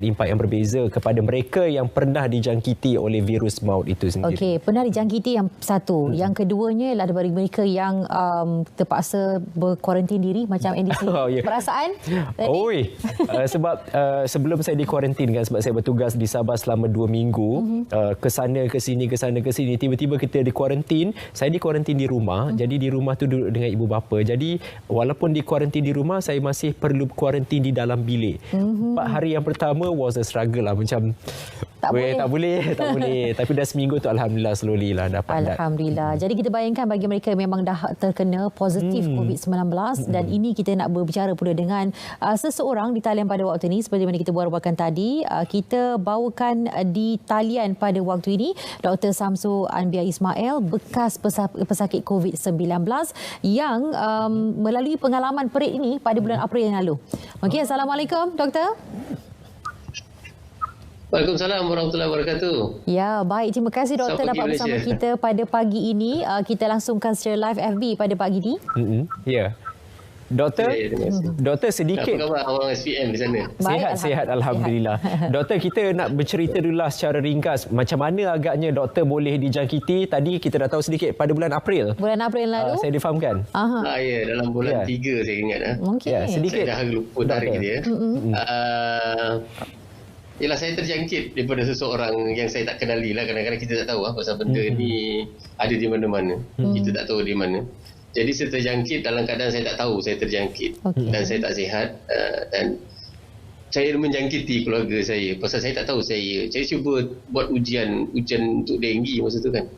impak yang berbeza kepada mereka yang pernah dijangkiti oleh virus maut itu sendiri. Okey, pernah dijangkiti yang satu. Yang keduanya ialah bagi mereka yang terpaksa berkuarantin diri macam Andy sendiri. Perasaan? Sebab sebelum saya dikuarantinkan, sebab saya bertugas di Sabah selama 2 minggu, ke sana ke sini, tiba-tiba kita dikuarantin. Saya dikuarantin di rumah, jadi di rumah tu duduk dengan ibu bapa. Jadi walaupun dikuarantin di rumah, saya masih perlu kuarantin di dalam bilik. 4 hari yang pertama was a struggle lah, macam tak boleh. Tapi dah seminggu tu alhamdulillah slowly lah dapat. Alhamdulillah. Jadi kita bayangkan bagi mereka yang memang dah terkena positif COVID-19 dan ini kita nak berbicara pula dengan seseorang di talian pada waktu ini seperti mana kita buat-buatkan tadi. Kita bawakan di talian pada waktu ini Dr. Samsu Anbiar Ismail, bekas pesakit COVID-19 yang melalui pengalaman perit ini pada bulan April yang lalu. Okey, Assalamualaikum Doktor. Waalaikumsalam warahmatullahi wabarakatuh. Ya, baik. Terima kasih Doktor dapat bersama kita pada pagi ini. Kita langsungkan secara live FB pada pagi ini. Ya. Doktor, Doktor sedikit. Apa khabar orang SPM di sana? Sihat, alhamdulillah. Doktor, kita nak bercerita dulu secara ringkas macam mana agaknya doktor boleh dijangkiti. Tadi kita dah tahu sedikit pada bulan April. Bulan April lalu. Saya difahamkan. Ya, dalam bulan 3 saya ingat. Okay. Sedikit. Saya dah lupa tarik dia. Ialah saya terjangkit daripada seseorang yang saya tak kenali lah. Kadang-kadang kita tak tahu pasal benda ni ada di mana-mana. Kita tak tahu di mana. Jadi saya terjangkit dalam keadaan saya tak tahu saya terjangkit. Dan saya tak sihat. Dan saya menjangkiti keluarga saya. Pasal saya tak tahu saya cuba buat ujian untuk denggi masa tu kan.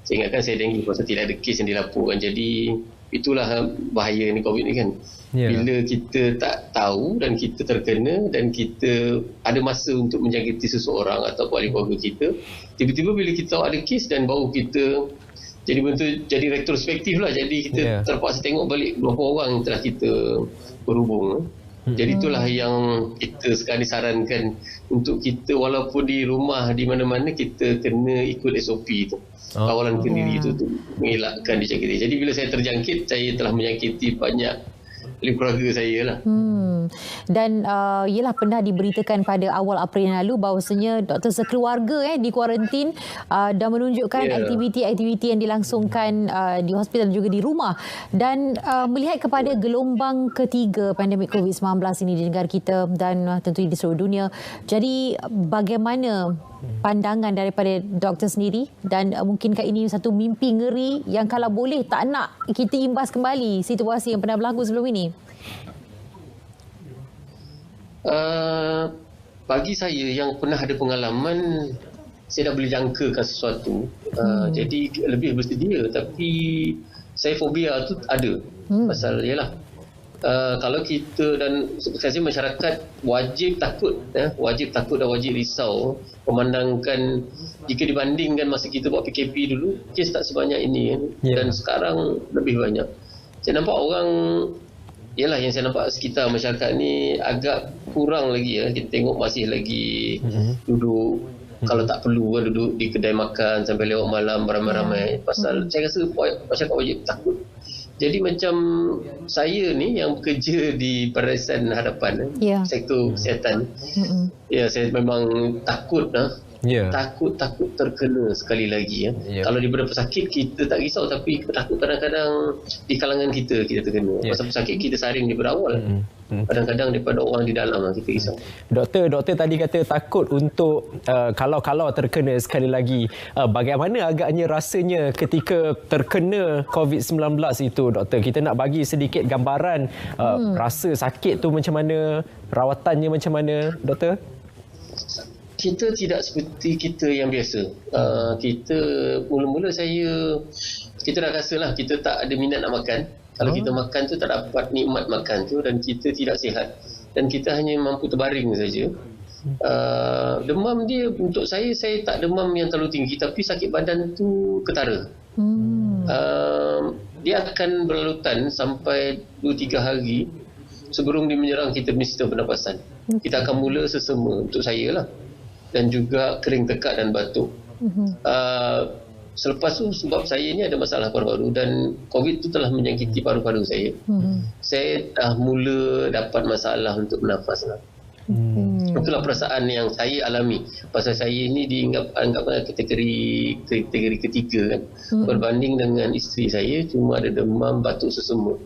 Saya ingatkan saya denggi pasal tidak ada kes yang dilaporkan. Jadi itulah bahaya ni COVID ni kan. Bila kita tak tahu dan kita terkena dan kita ada masa untuk menjangkiti seseorang atau ahli keluarga kita, tiba-tiba bila kita tahu ada kes dan baru kita jadi retrospektif lah. Jadi kita terpaksa tengok balik berapa orang telah kita berhubung. Jadi itulah yang kita sekarang disarankan untuk kita walaupun di rumah di mana-mana kita kena ikut SOP tu. Kawalan kendiri itu tu mengelakkan dijangkiti. Jadi bila saya terjangkit, saya telah menjangkiti banyak keluarga saya lah. Dan ialah pernah diberitakan pada awal April yang lalu bahawasanya doktor sekeluarga di kuarantin dan menunjukkan aktiviti-aktiviti yang dilangsungkan di hospital juga di rumah. Dan melihat kepada gelombang ketiga pandemik COVID-19 ini di negara kita dan tentu di seluruh dunia. Jadi bagaimana pandangan daripada doktor sendiri dan mungkinkah ini satu mimpi ngeri yang kalau boleh tak nak kita imbas kembali situasi yang pernah berlaku sebelum ini? Bagi saya yang pernah ada pengalaman, saya dah boleh jangkakan sesuatu. Jadi lebih bersedia, tapi saya fobia tu ada. Pasal ialah kalau kita dan sebenarnya masyarakat wajib takut dan wajib risau memandangkan jika dibandingkan masa kita buat PKP dulu, kes tak sebanyak ini dan sekarang lebih banyak. Saya nampak orang yang saya nampak sekitar masyarakat ni agak kurang lagi kita tengok masih lagi duduk kalau tak perlu duduk di kedai makan sampai lewat malam beramai-ramai. Pasal saya rasa masyarakat wajib takut. Jadi macam saya ni yang bekerja di Paradisan Hadapan, sektor kesihatan, saya memang takut takut terkena sekali lagi. Kalau daripada pesakit kita tak risau, tapi takut kadang-kadang di kalangan kita terkena. Pasal pesakit kita saring daripada awal. Kadang-kadang daripada orang di dalam kita risau. Doktor tadi kata takut untuk kalau terkena sekali lagi. Bagaimana agaknya rasanya ketika terkena COVID-19 itu, doktor? Kita nak bagi sedikit gambaran rasa sakit tu macam mana, rawatannya macam mana, doktor? Kita tidak seperti kita yang biasa. Kita mula-mula kita dah rasalah kita tak ada minat nak makan. Kalau kita makan tu tak dapat nikmat makan tu dan kita tidak sihat. Dan kita hanya mampu terbaring saja. Demam dia untuk saya tak demam yang terlalu tinggi, tapi sakit badan tu ketara. Dia akan berlalutan sampai 2-3 hari sebelum dia menyerang kita punya sistem pernafasan. Kita akan mula sesama untuk saya lah. Dan juga kering tekak dan batuk. Selepas tu sebab saya ni ada masalah paru-paru dan COVID tu telah menjangkiti paru-paru saya. Saya dah mula dapat masalah untuk bernafas lah. Itulah perasaan yang saya alami. Pasal saya ini dianggap kategori ketiga kan. Berbanding dengan isteri saya cuma ada demam, batuk sesemut.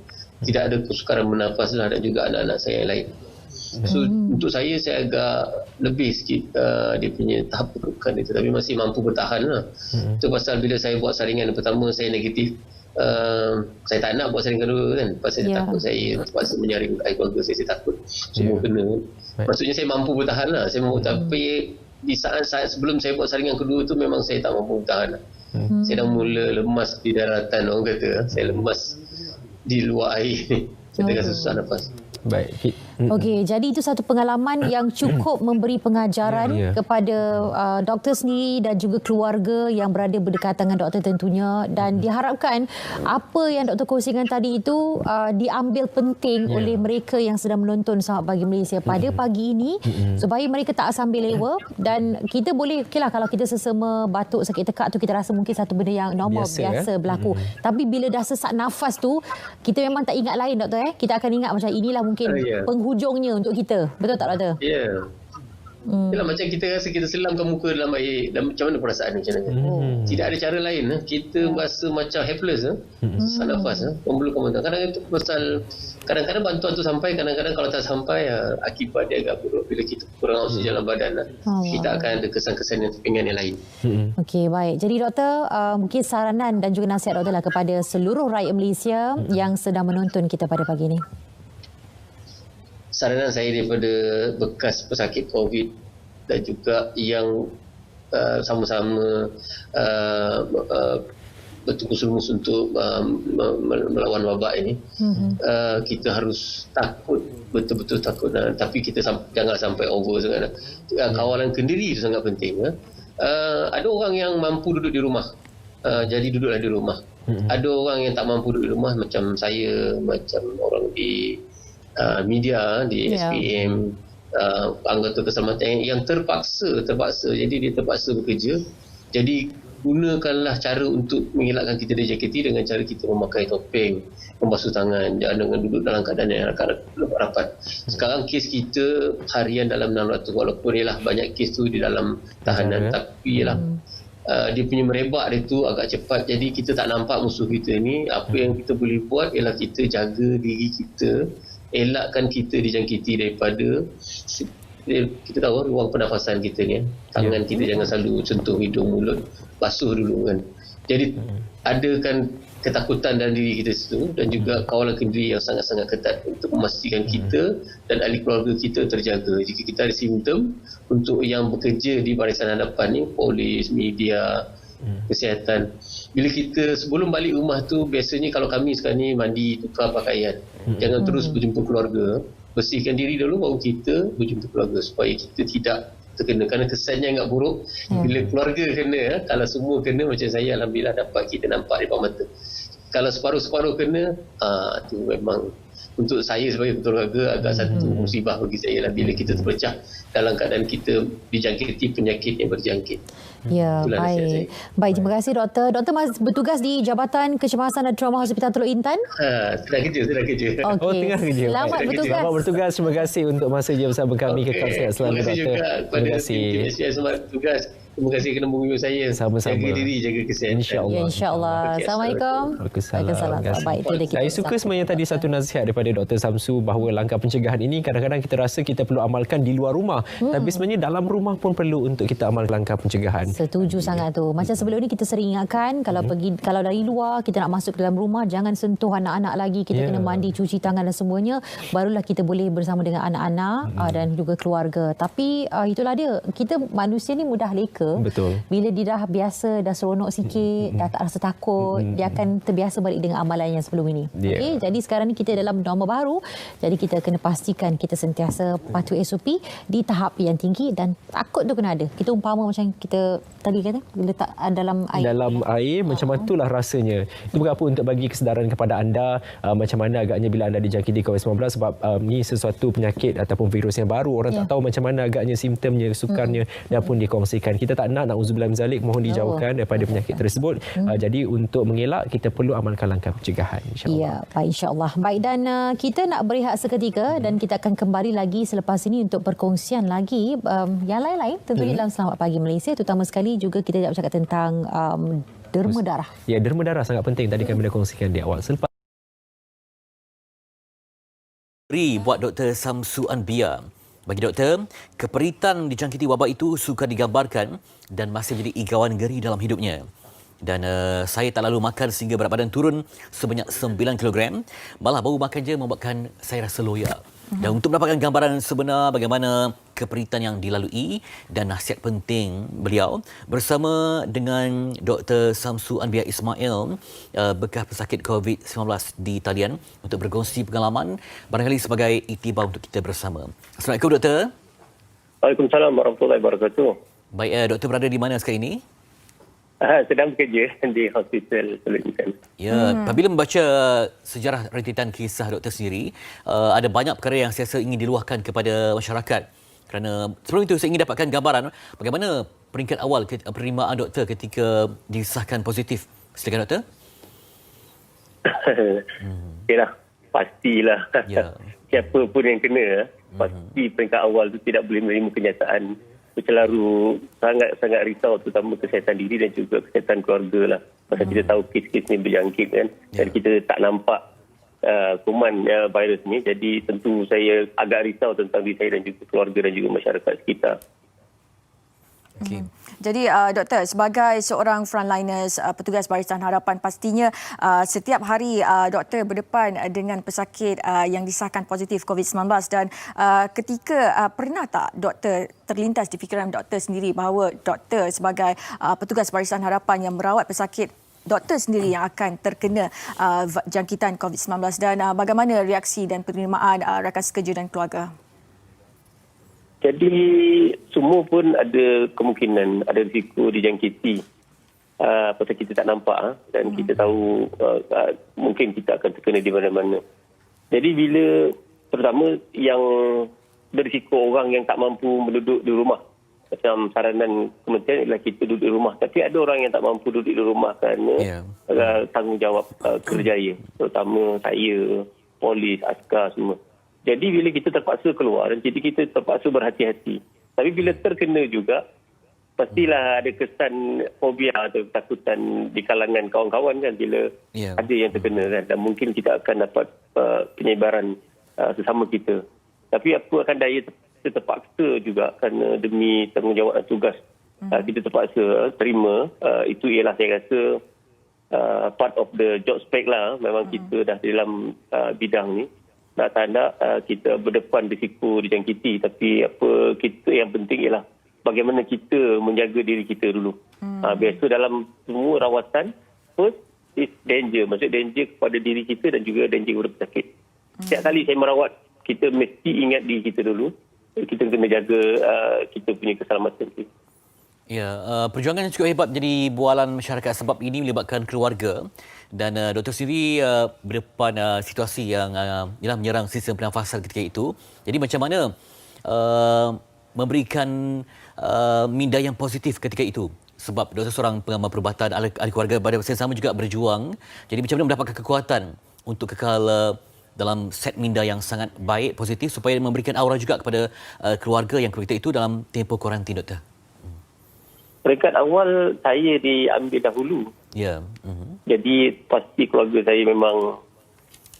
Tidak ada kesukaran bernafas lah, dan juga anak-anak saya yang lain. So untuk saya agak lebih sikit dia punya tahap keburukan itu, tapi masih mampu bertahan lah. Itu pasal bila saya buat saringan pertama saya negatif. Saya tak nak buat saringan kedua kan, pasal saya takut saya terpaksa menyaring ahli keluarga saya takut semua kena. Maksudnya saya mampu bertahan lah, tapi di saat sebelum saya buat saringan kedua tu memang saya tak mampu bertahan lah. Saya dah mula lemas di daratan, orang kata saya lemas di luar air. Saya tengah susah nafas. Baik. Okey, jadi itu satu pengalaman yang cukup memberi pengajaran kepada doktor sendiri dan juga keluarga yang berada berdekatan dengan doktor tentunya, dan diharapkan apa yang doktor kongsikan tadi itu diambil penting oleh mereka yang sedang menonton Selamat Pagi Malaysia pada pagi ini, supaya mereka tak sambil lewa. Dan kita boleh, okeylah kalau kita sesama batuk sakit tekak tu kita rasa mungkin satu benda yang normal, biasa berlaku. Tapi bila dah sesak nafas tu, kita memang tak ingat lain doktor. Kita akan ingat macam inilah mungkin penghujungnya untuk kita. Betul tak doktor? Ya. Yalah, macam kita rasa kita selamkan muka dalam air, dan macam mana perasaan ni, macam mana? Tidak ada cara lain. Kita rasa macam helpless. Sesak nafas. Pembuluh kadang-kadang itu pasal kadang-kadang bantuan tu sampai, kadang-kadang kalau tak sampai akibat dia agak buruk. Bila kita kurang oksigen dalam badan, kita akan ada kesan-kesan yang lain. Okey, baik. Jadi doktor, mungkin saranan dan juga nasihat doktor lah kepada seluruh rakyat Malaysia yang sedang menonton kita pada pagi ini. Saranan saya daripada bekas pesakit COVID dan juga yang sama-sama bertungkus-lumus untuk melawan wabak ini, kita harus takut, betul-betul takut, tapi kita jangan sampai over sangat. Kawalan kendiri itu sangat penting. Ada orang yang mampu duduk di rumah, jadi duduklah di rumah. Ada orang yang tak mampu duduk di rumah, macam saya, macam orang di media, di SPM, anggota keselamatan yang terpaksa, jadi dia terpaksa bekerja. Jadi gunakanlah cara untuk mengelakkan kita dari JKT dengan cara kita memakai topeng, membasuh tangan, jangan dengan duduk dalam keadaan yang rapat. Sekarang kes kita harian dalam 600, walaupun ialah banyak kes tu di dalam tahanan, tapi ialah dia punya merebak dia tu agak cepat, jadi kita tak nampak musuh kita ni. Apa yang kita boleh buat ialah kita jaga diri kita, elakkan kita dijangkiti daripada, kita tahu ruang pernafasan kita ni, tangan kita jangan selalu sentuh hidung, mulut, basuh dulu kan. Jadi adakan ketakutan dalam diri kita situ, dan juga kawalan kendiri yang sangat-sangat ketat untuk memastikan kita dan ahli keluarga kita terjaga. Jika kita ada simptom, untuk yang bekerja di barisan hadapan ni, polis, media, kesihatan, bila kita sebelum balik rumah tu, biasanya kalau kami sekarang ni mandi, tukar pakaian, jangan terus berjumpa keluarga, bersihkan diri dulu baru kita berjumpa keluarga, supaya kita tidak terkena, kerana kesannya agak buruk bila keluarga kena. Kalau semua kena macam saya, alhamdulillah dapat kita nampak di depan mata. Kalau separuh-separuh kena, tu memang untuk saya sebagai keluarga agak satu musibah bagi saya lah, bila kita terpecah dalam keadaan kita dijangkiti penyakit yang berjangkit. Ya, baik. Baik, terima kasih doktor. Doktor masih bertugas di Jabatan Kecemasan dan Trauma Hospital Teluk Intan? Sedang kerja. Okay. Oh, tengah kerja. Selamat bertugas. Selamat bertugas. Terima kasih untuk masa je bersama kami. Kekal sihat selalu, doktor. Terima kasih juga kepada tim selamat bertugas. Terima kasih kerana mengunjungi saya. Sama-sama. Jaga diri, jaga kesihatan. InsyaAllah. Ya, insyaAllah. Assalamualaikum. Waalaikumsalam. Baik, itu dia kita. Saya suka sebenarnya tadi satu nasihat daripada Dr. Samsu, bahawa langkah pencegahan ini kadang-kadang kita rasa kita perlu amalkan di luar rumah. Tapi sebenarnya dalam rumah pun perlu untuk kita amalkan langkah pencegahan. Setuju sangat tu. Macam sebelum ni kita sering ingatkan, kalau dari luar kita nak masuk ke dalam rumah, jangan sentuh anak-anak lagi. Kita kena mandi, cuci tangan dan semuanya. Barulah kita boleh bersama dengan anak-anak dan juga keluarga. Tapi itulah dia. Kita manusia ni mudah leka. Betul. Bila dia dah biasa, dah seronok sikit, dah tak rasa takut, dia akan terbiasa balik dengan amalan yang sebelum ini. Okey, jadi sekarang ni kita dalam norma baru. Jadi kita kena pastikan kita sentiasa patuh SOP di tahap yang tinggi, dan takut tu kena ada. Kita umpama macam kita tadi kata, letak dalam air. Dalam air, macam itulah rasanya. Itu berapa untuk bagi kesedaran kepada anda macam mana agaknya bila anda dijangkiti COVID-19, sebab ni sesuatu penyakit ataupun virus yang baru. Orang tak tahu macam mana agaknya simptomnya, sukarnya, dan pun dikongsikan. Kita kita tak nak na'udzubillah min zalik, mohon dijauhkan daripada penyakit tersebut. Jadi untuk mengelak kita perlu amalkan langkah pencegahan, insya-Allah. Ya, baik, insya-Allah. Baik, dan kita nak berehat seketika dan kita akan kembali lagi selepas ini untuk perkongsian lagi yang lain-lain tentunya dalam Selamat Pagi Malaysia, terutama sekali juga kita nak bercakap tentang derma darah. Ya, derma darah sangat penting. Tadi kami dah kongsikan di awal. Selepas buat Dr. Samsu Anbia. Bagi doktor, keperitan dijangkiti wabak itu sukar digambarkan dan masih menjadi igawan geri dalam hidupnya. Dan saya tak lalu makan sehingga berat badan turun sebanyak 9 kg. Malah bau makan je membuatkan saya rasa loyak. Dan untuk mendapatkan gambaran sebenar bagaimana keperitan yang dilalui dan nasihat penting beliau, bersama dengan Dr. Samsu Anbia Ismail, bekas pesakit COVID-19 di talian, untuk berkongsi pengalaman barangkali sebagai iktibar untuk kita bersama. Assalamualaikum doktor. Waalaikumsalam warahmatullahi wabarakatuh. Baik, doktor berada di mana sekarang ini? Sedang bekerja di hospital Sulaiman. Ya, apabila membaca sejarah rentetan kisah doktor sendiri, ada banyak perkara yang saya rasa ingin diluahkan kepada masyarakat. Kerana sebelum itu saya ingin dapatkan gambaran bagaimana peringkat awal penerimaan doktor ketika disahkan positif. Silakan doktor. Yalah, pastilah. Ya. Siapa pun yang kena, pasti peringkat awal tu tidak boleh menerima kenyataan bercelaru, sangat risau, terutama kesihatan diri dan juga kesihatan keluarga lah. Pasal kita tahu kes-kes ni berjangkit kan, dan kita tak nampak kuman virus ni. Jadi tentu saya agak risau tentang diri saya dan juga keluarga dan juga masyarakat sekitar. Okay. Jadi doktor, sebagai seorang frontliners, petugas Barisan Harapan, pastinya setiap hari doktor berdepan dengan pesakit yang disahkan positif COVID-19 dan ketika pernah tak doktor terlintas di fikiran doktor sendiri bahawa doktor sebagai petugas Barisan Harapan yang merawat pesakit, doktor sendiri yang akan terkena jangkitan COVID-19 dan bagaimana reaksi dan penerimaan rakan sekerja dan keluarga? Jadi semua pun ada kemungkinan, ada risiko dijangkiti. Pasal kita tak nampak dan kita tahu mungkin kita akan terkena di mana-mana. Jadi bila terutama yang berisiko orang yang tak mampu menduduk di rumah. Macam saranan kementerian ialah kita duduk di rumah. Tapi ada orang yang tak mampu duduk di rumah kerana tanggungjawab kerjaya. Terutama saya, polis, askar semua. Jadi bila kita terpaksa keluar, jadi kita terpaksa berhati-hati. Tapi bila terkena juga, pastilah ada kesan fobia atau ketakutan di kalangan kawan-kawan kan bila ada yang terkena kan. Dan mungkin kita akan dapat penyebaran sesama kita. Tapi apa akan daya kita terpaksa juga kerana demi tanggungjawab dan tugas. Kita terpaksa terima. Itu ialah saya rasa part of the job spec lah. Memang kita dah dalam bidang ni. Nak tak nak kita berdepan risiko dijangkiti, tapi apa kita yang penting ialah bagaimana kita menjaga diri kita dulu. Biasa dalam semua rawatan, first is danger. Maksud danger kepada diri kita dan juga danger kepada pesakit. Setiap kali saya merawat, kita mesti ingat diri kita dulu. Kita kena jaga kita punya keselamatan kita. Ya, perjuangan yang cukup hebat menjadi bualan masyarakat sebab ini melibatkan keluarga dan doktor sendiri berdepan situasi yang ialah menyerang sistem pernafasan ketika itu. Jadi macam mana memberikan minda yang positif ketika itu? Sebab doktor seorang pengamal perubatan, ahli keluarga pada masa yang sama juga berjuang. Jadi macam mana mendapatkan kekuatan untuk kekal dalam set minda yang sangat baik, positif supaya memberikan aura juga kepada keluarga yang ketika itu dalam tempoh kuarantin, doktor? Peringkat awal saya diambil dahulu. Ya. Jadi pasti keluarga saya memang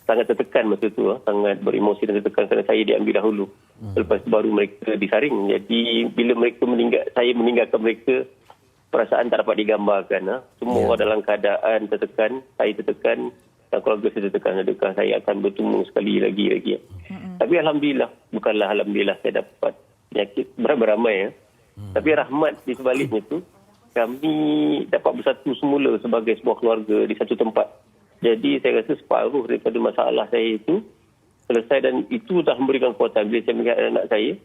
sangat tertekan masa tu. Sangat beremosi dan tertekan kerana saya diambil dahulu. Lepas baru mereka disaring. Jadi bila mereka saya meninggalkan mereka, perasaan tak dapat digambarkan. Semua orang dalam keadaan tertekan. Saya tertekan dan keluarga saya tertekan. Adakah saya akan bertemu sekali lagi. Tapi Alhamdulillah. Bukanlah Alhamdulillah saya dapat penyakit beramai-ramai. Tapi rahmat di sebaliknya tu, kami dapat bersatu semula sebagai sebuah keluarga di satu tempat. Jadi saya rasa separuh daripada masalah saya itu selesai dan itu dah memberikan kekuatan. Bila saya melihat anak saya,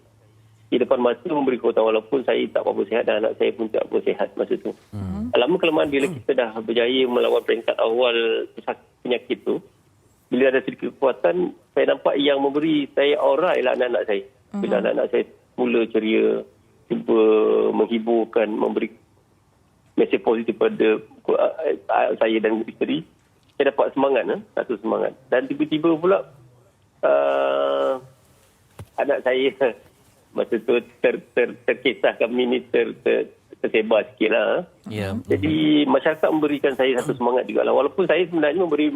di depan mata memberi kekuatan walaupun saya tak apa sihat dan anak saya pun tak apa sihat masa tu. Lama-kelamaan bila kita dah berjaya melawan peringkat awal penyakit tu, bila ada sedikit kekuatan, saya nampak yang memberi saya aura ialah anak-anak saya. Bila anak-anak saya mula ceria, cuba menghiburkan, memberi mesej positif pada saya dan isteri. Saya dapat semangat, satu semangat. Dan tiba-tiba pula anak saya masa tu terkisah kami ni tersebar sikit lah. Ya. Jadi masyarakat memberikan saya satu semangat juga lah. Walaupun saya sebenarnya memberi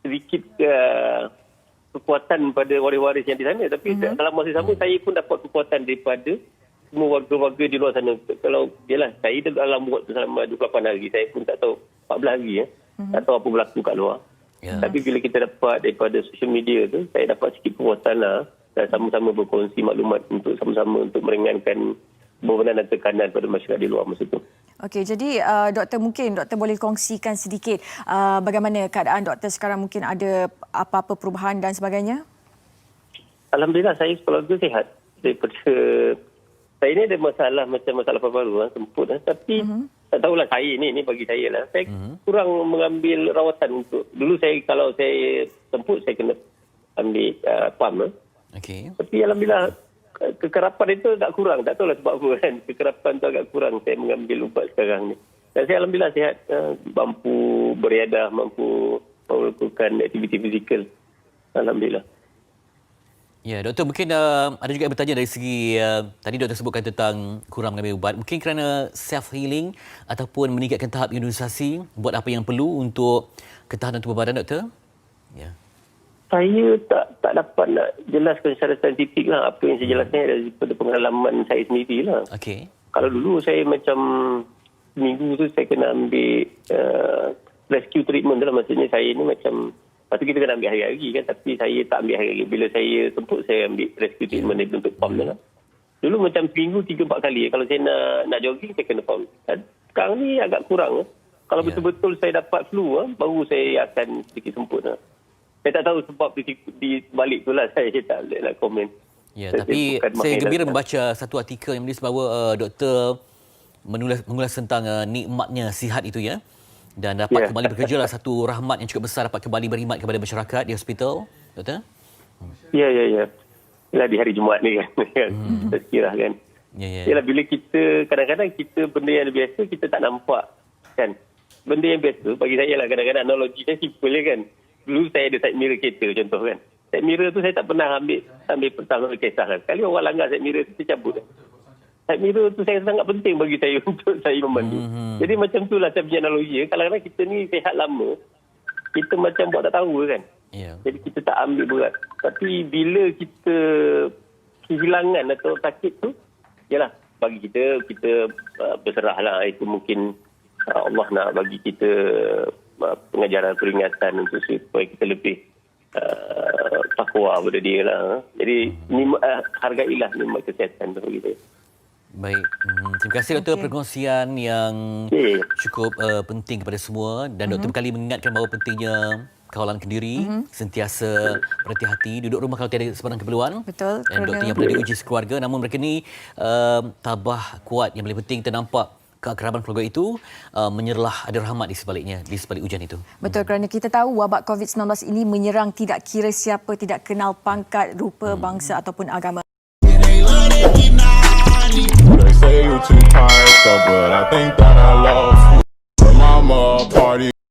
sedikit kekuatan pada waris-waris yang di sana. Tapi dalam masa sama saya pun dapat kekuatan daripada semua warga-warga di luar sana. Kalau yalah, saya dalam buat selama 28 hari. Saya pun tak tahu 14 hari tak tahu apa berlaku kat luar. Ya. Tapi bila kita dapat daripada social media tu, saya dapat sikit kekuatan lah. Dan sama-sama berkongsi maklumat untuk sama-sama untuk meringankan beban dan tekanan pada masyarakat di luar masa tu. Okey, jadi doktor, mungkin doktor boleh kongsikan sedikit bagaimana keadaan doktor sekarang, mungkin ada apa-apa perubahan dan sebagainya? Alhamdulillah, saya keluarga sihat. Daripada saya ni ada masalah macam masalah paru-paru semput tapi tak tahulah saya ni bagi saya lah. Saya kurang mengambil rawatan untuk dulu kalau saya semput saya kena ambil pam Okey. Tapi alhamdulillah kekerapan itu tak kurang, tak tahulah sebab apa kan. Kekerapan tu agak kurang saya mengambil ubat sekarang ni. Dan saya alhamdulillah sihat, mampu beriadah, mampu melakukan aktiviti fizikal. Alhamdulillah. Ya, doktor, mungkin ada juga yang bertanya dari segi tadi doktor sebutkan tentang kurang mengambil ubat. Mungkin kerana self healing ataupun meningkatkan tahap imunisasi, buat apa yang perlu untuk ketahanan tubuh badan, doktor? Ya. Saya tak dapat nak jelaskan secara saintifik lah. Apa yang saya jelaskan daripada pengalaman saya sendirilah. Okey. Kalau dulu saya macam seminggu tu saya kena ambil rescue treatment lah. Maksudnya saya ni macam, lepas tu kita kena ambil hari-hari kan. Tapi saya tak ambil hari-hari. Bila saya semput saya ambil rescue treatment dari bentuk pump tu lah. Dulu macam seminggu 3-4 kali. Kalau saya nak jogging saya kena pump. Sekarang ni agak kurang. Kalau betul-betul saya dapat flu baru saya akan sedikit semput lah. Saya tak tahu sebab di balik tu lah. Saya tak boleh nak komen. Ya, tapi saya gembira membaca satu artikel yang menulis bahawa doktor mengulas tentang nikmatnya sihat itu ya. Dan dapat kembali bekerja lah, satu rahmat yang cukup besar dapat kembali berkhidmat kepada masyarakat di hospital, doktor. Ya. Yalah di hari Jumaat ni kan. Terkira kan. Ya. Yalah bila kita kadang-kadang kita benda yang biasa kita tak nampak kan. Benda yang biasa bagi saya lah, kadang-kadang analogi saya simple kan. Dulu saya ada side mirror kereta contoh kan. Side mirror tu saya tak pernah ambil pertama kisah kan. Sekali orang langgar side mirror tu saya cabut. Side mirror tu saya sangat penting bagi saya untuk saya memandu. Jadi macam tu lah saya punya analogi. Kadang-kadang kita ni sihat lama, kita macam buat tak tahu kan. Ya. Jadi kita tak ambil berat. Tapi bila kita kehilangan atau sakit tu, yalah bagi kita berserahlah. Itu mungkin Allah nak bagi kita pengajaran peringatan untuk supaya kita lebih takwa pada dia lah. Jadi hargailah nikmat kesihatan tu begitu. Baik. Terima kasih doktor perkongsian yang cukup penting kepada semua dan doktor berkali mengingatkan bahawa pentingnya kawalan kendiri, sentiasa berhati-hati, duduk rumah kalau tiada sebarang keperluan. Betul. Dan doktor yang pernah diuji sekeluarga, namun mereka ni tabah kuat. Yang paling penting ternampak keakraban keluarga itu menyerlah ada rahmat di sebaliknya, di sebalik ujian itu. Betul, kerana kita tahu wabak COVID-19 ini menyerang tidak kira siapa, tidak kenal pangkat, rupa, bangsa ataupun agama. They say you're too hyped up, but I think that I lost you. Mama party.